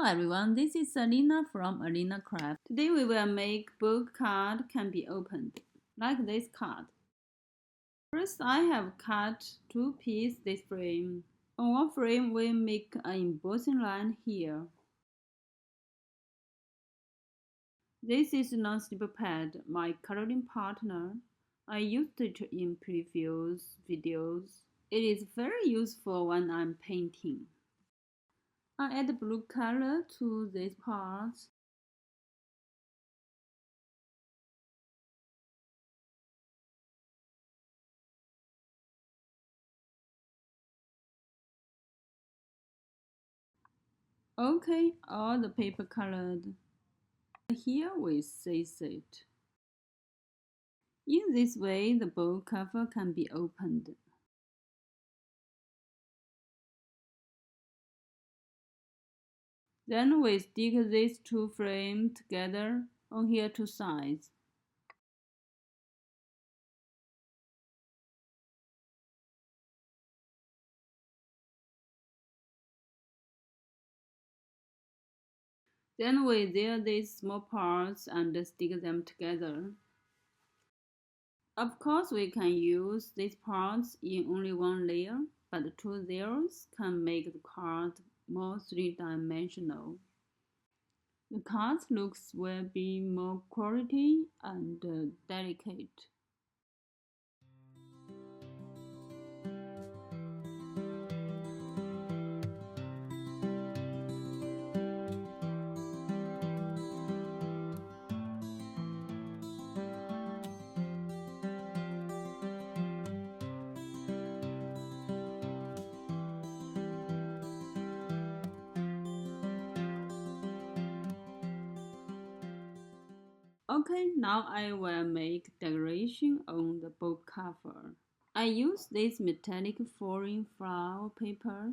Hello everyone, this is Alina from Alinacutle. Today we will make book card can be opened, like this card. First I have cut two pieces this frame. On one frame we make an embossing line here. This is non-slip pad, my coloring partner. I used it in previous videos. It is very useful when I'm painting. I add blue color to this part. Okay, all the paper colored. Here we seize it. In this way, the book cover can be opened. Then we stick these two frames together on here two sides. Then we seal these small parts and stick them together. Of course, we can use these parts in only one layer, but two layers can make the card more three-dimensional. The card looks will be more quality and delicate. Okay, now I will make decoration on the book cover. I use this metallic foreign flower paper.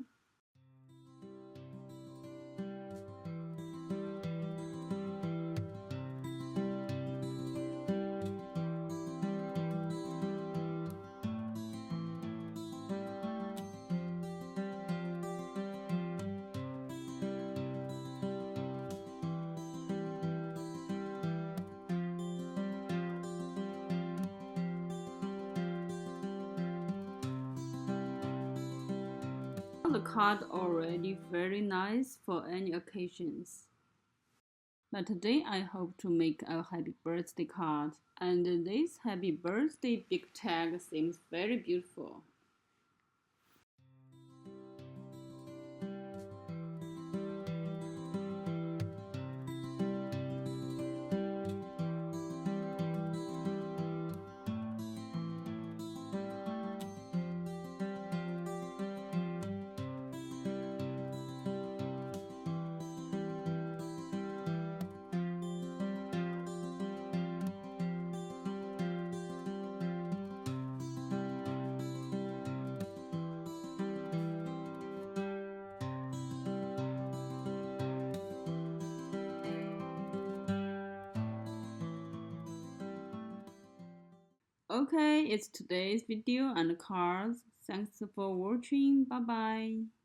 The card already very nice for any occasions. But today I hope to make a happy birthday card, and this happy birthday big tag seems very beautiful. Okay, it's today's video and cards. Thanks for watching. Bye bye.